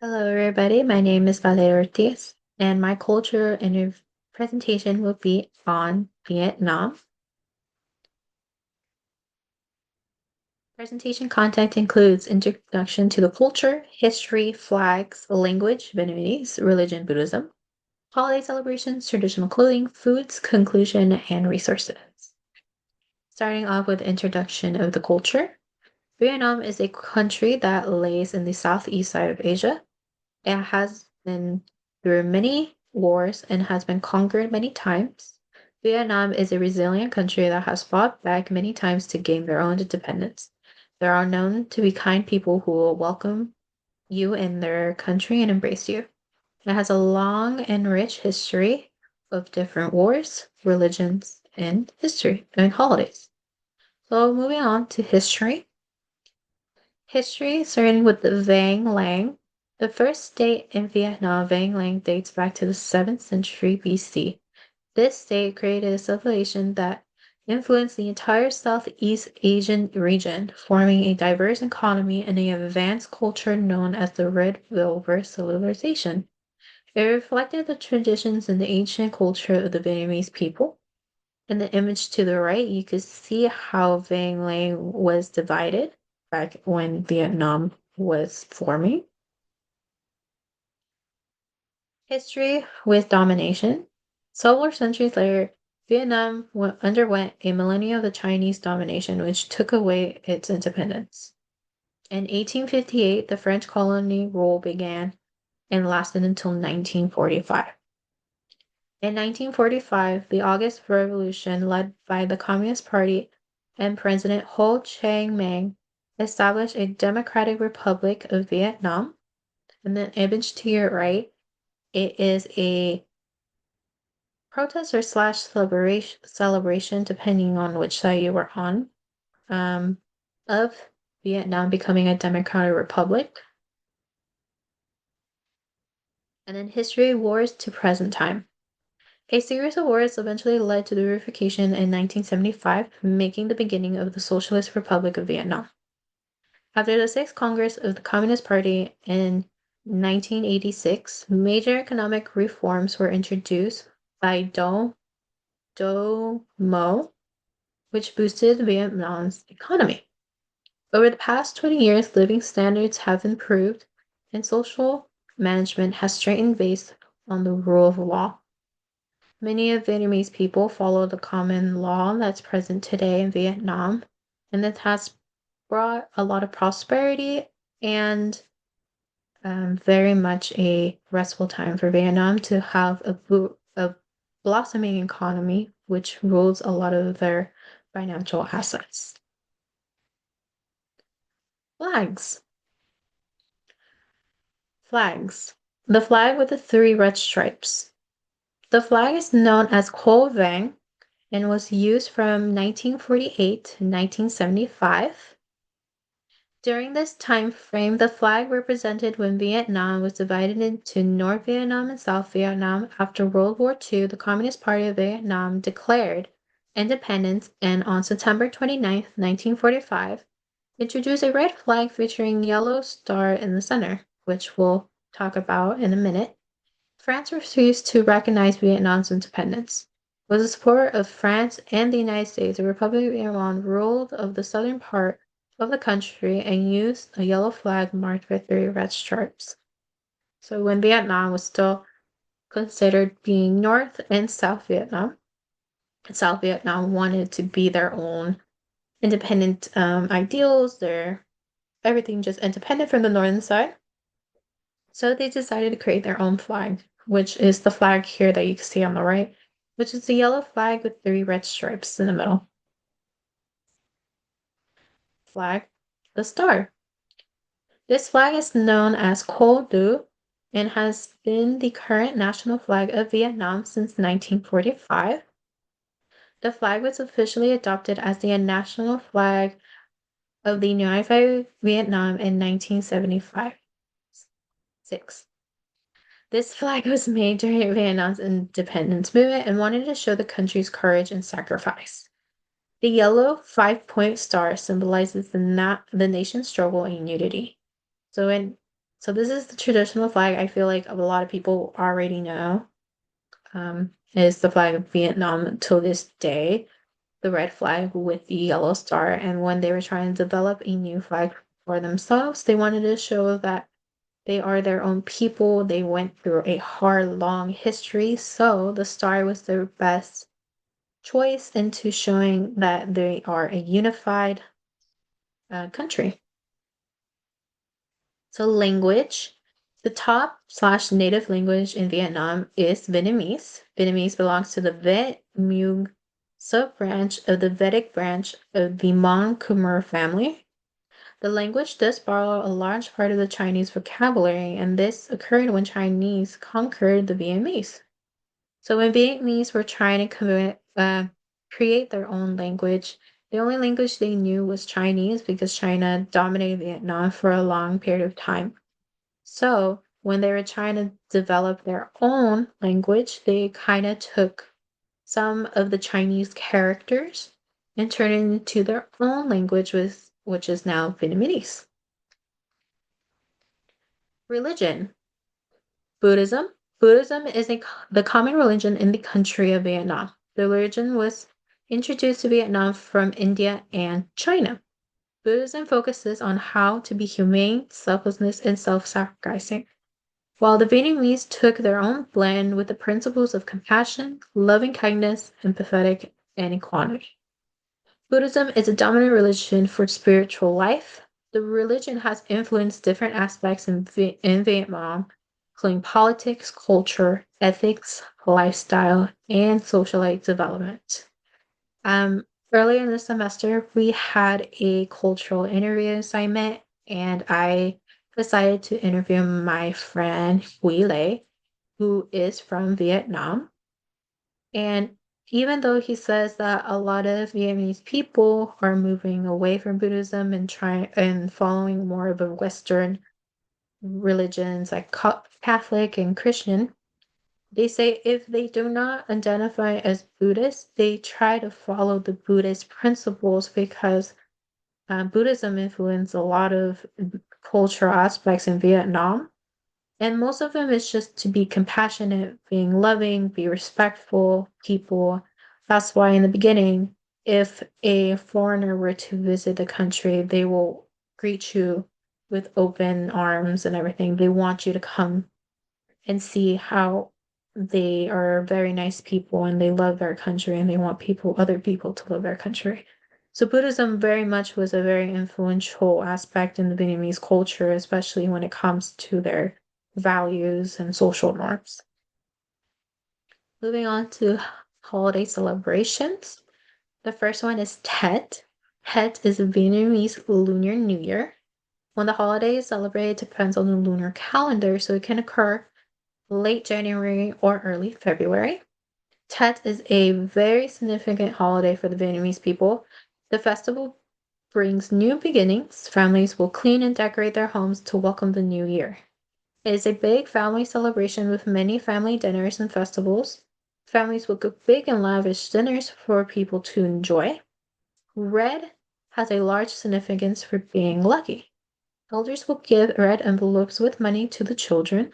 Hello, everybody. My name is Valeria Ortiz, and my culture and presentation will be on Vietnam. Presentation content includes introduction to the culture, history, flags, language, Vietnamese, religion, Buddhism, holiday celebrations, traditional clothing, foods, conclusion, and resources. Starting off with introduction of the culture. Vietnam is a country that lays in the southeast side of Asia. It has been through many wars and has been conquered many times. Vietnam is a resilient country that has fought back many times to gain their own independence. They are known to be kind people who will welcome you in their country and embrace you. It has a long and rich history of different wars, religions, and history and holidays. So moving on to history. History, starting with the Vang Lang. The first state in Vietnam, Vang Lang, dates back to the 7th century BC. This state created a civilization that influenced the entire Southeast Asian region, forming a diverse economy and an advanced culture known as the Red Velvet Civilization. It reflected the traditions and the ancient culture of the Vietnamese people. In the image to the right, you can see how Vang Lang was divided back when Vietnam was forming. History with domination. Several centuries later, Vietnam underwent a millennium of the Chinese domination, which took away its independence. In 1858, the French colony rule began and lasted until 1945. In 1945, the August Revolution, led by the Communist Party and President Ho Chi Minh, established a Democratic Republic of Vietnam. And the image to your right, it is a protest or slash celebration, depending on which side you were on, of Vietnam becoming a democratic republic. And then history wars to present time. A series of wars eventually led to the reunification in 1975, making the beginning of the Socialist Republic of Vietnam. After the Sixth Congress of the Communist Party in 1986, major economic reforms were introduced by Do Mo, which boosted Vietnam's economy. Over the past 20 years, living standards have improved and social management has strengthened based on the rule of law. Many of Vietnamese people follow the common law that's present today in Vietnam, and it has brought a lot of prosperity and very much a restful time for Vietnam to have a blossoming economy, which rules a lot of their financial assets. Flags. Flags. The flag with the three red stripes. The flag is known as Co Vang and was used from 1948 to 1975. During this time frame, the flag represented when Vietnam was divided into North Vietnam and South Vietnam. After World War II, the Communist Party of Vietnam declared independence and on September 29, 1945, introduced a red flag featuring yellow star in the center, which we'll talk about in a minute. France refused to recognize Vietnam's independence. With the support of France and the United States, the Republic of Vietnam ruled of the southern part of the country and used a yellow flag marked with three red stripes. So when Vietnam was still considered being North and South Vietnam, South Vietnam wanted to be their own independent ideals, their everything just independent from the northern side. So they decided to create their own flag, which is the flag here that you can see on the right, which is the yellow flag with three red stripes in the middle. Flag, the star. This flag is known as Co Du and has been the current national flag of Vietnam since 1945. The flag was officially adopted as the national flag of the Unified Vietnam in 1975. 6. This flag was made during Vietnam's independence movement and wanted to show the country's courage and sacrifice. The yellow five-point star symbolizes the nation's struggle and unity. So in So this is the traditional flag. I feel like a lot of people already know. Is the flag of Vietnam till this day, the red flag with the yellow star. And when they were trying to develop a new flag for themselves, they wanted to show that they are their own people. They went through a hard, long history. So the star was their best choice into showing that they are a unified country. So language, the top slash native language in Vietnam is Vietnamese. Vietnamese belongs to the Viet Muong sub-branch of the Vedic branch of the Mon Khmer family. The language does borrow a large part of the Chinese vocabulary, and this occurred when Chinese conquered the Vietnamese. So when Vietnamese were trying to create their own language, the only language they knew was Chinese because China dominated Vietnam for a long period of time. So when they were trying to develop their own language, they kind of took some of the Chinese characters and turned it into their own language, which is now Vietnamese. Religion. Buddhism. Buddhism is the common religion in the country of Vietnam. The religion was introduced to Vietnam from India and China. Buddhism focuses on how to be humane, selflessness, and self-sacrificing, while the Vietnamese took their own blend with the principles of compassion, loving kindness, empathetic, and equality. Buddhism is a dominant religion for spiritual life. The religion has influenced different aspects in Vietnam, including politics, culture, ethics, lifestyle, and socialite development. Um, Earlier in the semester, we had a cultural interview assignment, and I decided to interview my friend Huy Lê, who is from Vietnam. And even though he says that a lot of Vietnamese people are moving away from Buddhism and trying and following more of a Western religions like Catholic and Christian, they say if they do not identify as Buddhist, they try to follow the Buddhist principles because Buddhism influenced a lot of cultural aspects in Vietnam. And most of them is just to be compassionate, being loving, be respectful people. That's why in the beginning, if a foreigner were to visit the country, they will greet you with open arms and everything. They want you to come and see how they are very nice people and they love their country and they want other people to love their country. So Buddhism very much was a very influential aspect in the Vietnamese culture, especially when it comes to their values and social norms. Moving on to holiday celebrations. The first one is Tet. Tet is a Vietnamese Lunar New Year. When the holiday is celebrated depends on the lunar calendar, so it can occur late January or early February. Tet is a very significant holiday for the Vietnamese people. The festival brings new beginnings. Families will clean and decorate their homes to welcome the new year. It is a big family celebration with many family dinners and festivals. Families will cook big and lavish dinners for people to enjoy. Red has a large significance for being lucky. Elders will give red envelopes with money to the children.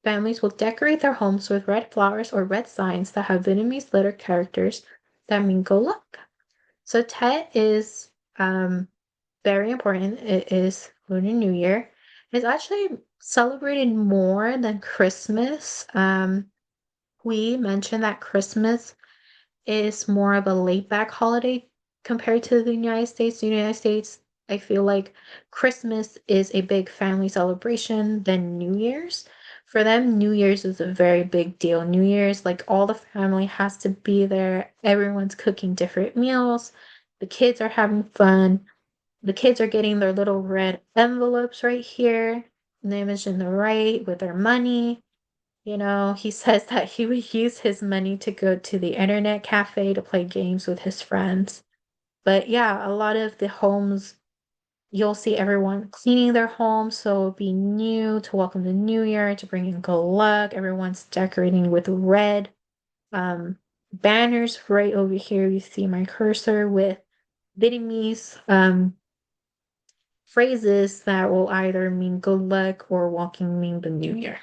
Families will decorate their homes with red flowers or red signs that have Vietnamese letter characters that mean good luck. So Tet is very important. It is Lunar New Year. It's actually celebrated more than Christmas. We mentioned that Christmas is more of a laid back holiday compared to the United States. The United States, I feel like Christmas is a big family celebration than New Year's. For them, New Year's is a very big deal. New Year's, like all the family has to be there. Everyone's cooking different meals. The kids are having fun. The kids are getting their little red envelopes right here. The image in the right with their money. You know, he says that he would use his money to go to the internet cafe to play games with his friends. But yeah, a lot of the homes, you'll see everyone cleaning their homes, so it'll be new to welcome the new year, to bring in good luck. Everyone's decorating with red banners. Right over here, you see my cursor with Vietnamese phrases that will either mean good luck or welcoming the new year.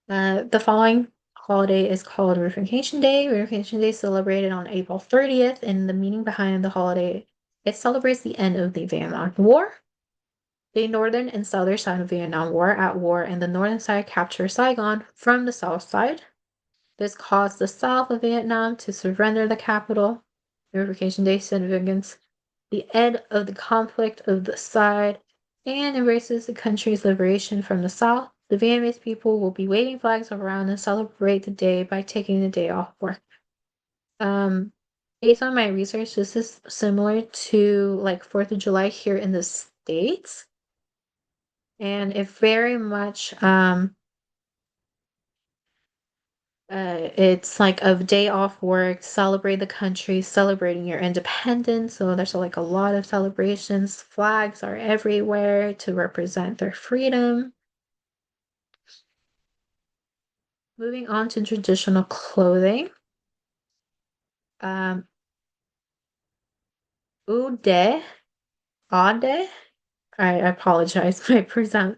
The following holiday is called Reunification Day. Reunification Day is celebrated on April 30th, and the meaning behind the holiday, it celebrates the end of the Vietnam War. The northern and southern side of Vietnam were at war, and the northern side captured Saigon from the south side. This caused the south of Vietnam to surrender the capital. Reunification Day signifies the end of the conflict of the side and embraces the country's liberation from the south. The Vietnamese people will be waving flags around and celebrate the day by taking the day off work. Based on my research, this is similar to like 4th of July here in the States. And it very much it's like a day off work, celebrate the country, celebrating your independence. So there's like a lot of celebrations. Flags are everywhere to represent their freedom. Moving on to traditional clothing. Ude, Ade. I apologize if I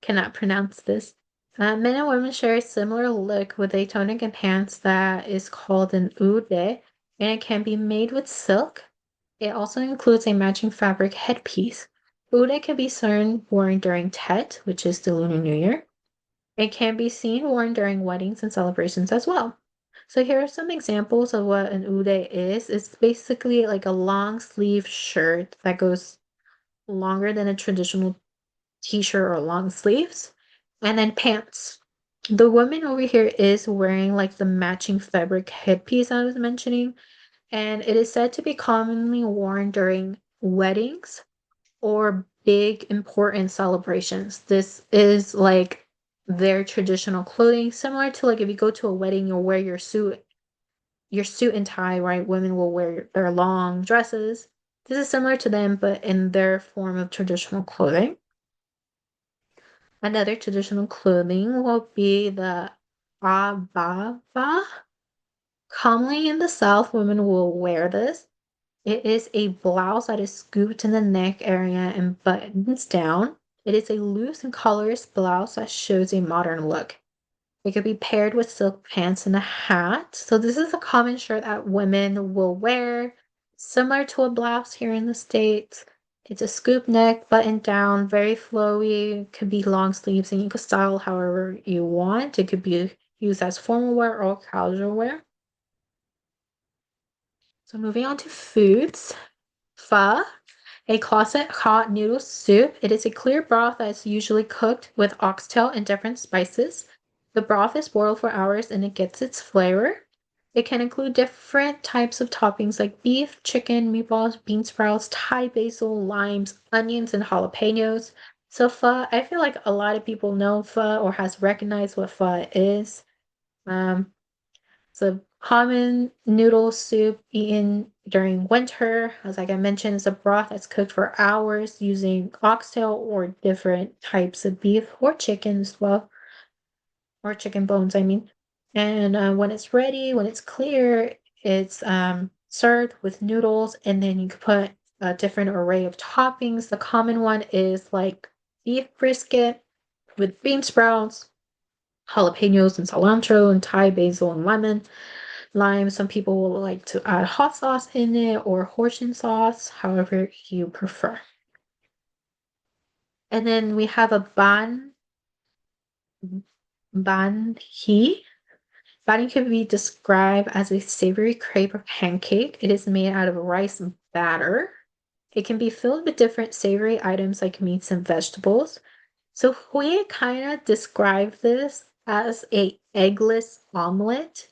cannot pronounce this. Men and women share a similar look with a tunic and pants that is called an ude, and it can be made with silk. It also includes a matching fabric headpiece. Ude can be seen worn during Tet, which is the Lunar New Year. It can be seen worn during weddings and celebrations as well. So here are some examples of what an ude is. It's basically like a long sleeve shirt that goes longer than a traditional t-shirt or long sleeves. And then pants. The woman over here is wearing like the matching fabric headpiece I was mentioning, and it is said to be commonly worn during weddings or big important celebrations. This is like their traditional clothing, similar to like if you go to a wedding, you'll wear your suit and tie, right? Women will wear their long dresses. This is similar to them, but in their form of traditional clothing. Another traditional clothing will be the ababa. Commonly in the South, women will wear this. It is a blouse that is scooped in the neck area and buttons down. It is a loose and colorless blouse that shows a modern look. It could be paired with silk pants and a hat. So this is a common shirt that women will wear, similar to a blouse here in the States. It's a scoop neck, button down, very flowy. Could be long sleeves, and you could style however you want. It could be used as formal wear or casual wear. So moving on to foods. Pho, a classic hot noodle soup. It is a clear broth that is usually cooked with oxtail and different spices. The broth is boiled for hours and it gets its flavor. It can include different types of toppings like beef, chicken, meatballs, bean sprouts, Thai basil, limes, onions, and jalapenos. So pho, I feel like a lot of people know pho or has recognized what pho is. Um, it's a common noodle soup eaten during winter. As like I mentioned, it's a broth that's cooked for hours using oxtail or different types of beef or chicken as well, or chicken bones, I mean. And when it's ready, when it's clear, it's served with noodles, and then you can put a different array of toppings. The common one is like beef brisket with bean sprouts, jalapenos and cilantro, and Thai basil and lemon lime. Some people will like to add hot sauce in it or hoisin sauce, however you prefer. And then we have a ban hee. Banh can be described as a savory crepe or pancake. It is made out of rice batter. It can be filled with different savory items like meats and vegetables. So we kind of describe this as a eggless omelet.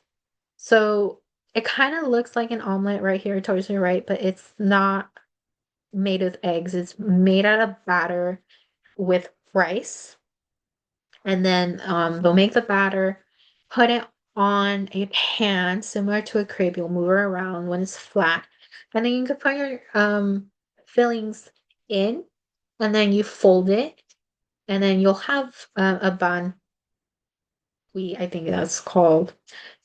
So it kind of looks like an omelet right here towards the right, but it's not made with eggs. It's made out of batter with rice. And then they'll make the batter, put it on a pan similar to a crepe. You'll move it around when it's flat. And then you can put your fillings in, and then you fold it, and then you'll have a bun. I think that's called.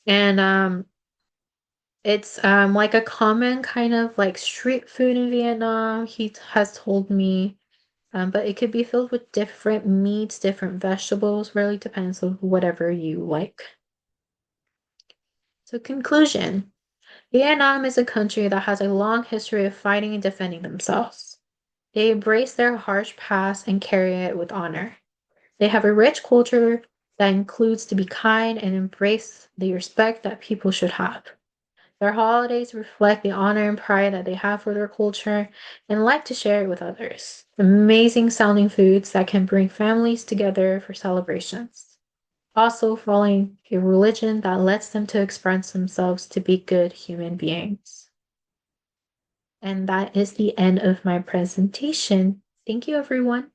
And It's like a common kind of like street food in Vietnam, has told me. But it could be filled with different meats, different vegetables, really depends on whatever you like. So, conclusion. Vietnam is a country that has a long history of fighting and defending themselves. They embrace their harsh past and carry it with honor. They have a rich culture that includes to be kind and embrace the respect that people should have. Their holidays reflect the honor and pride that they have for their culture and like to share it with others. Amazing sounding foods that can bring families together for celebrations. Also following a religion that lets them to express themselves to be good human beings. And that is the end of my presentation. Thank you, everyone.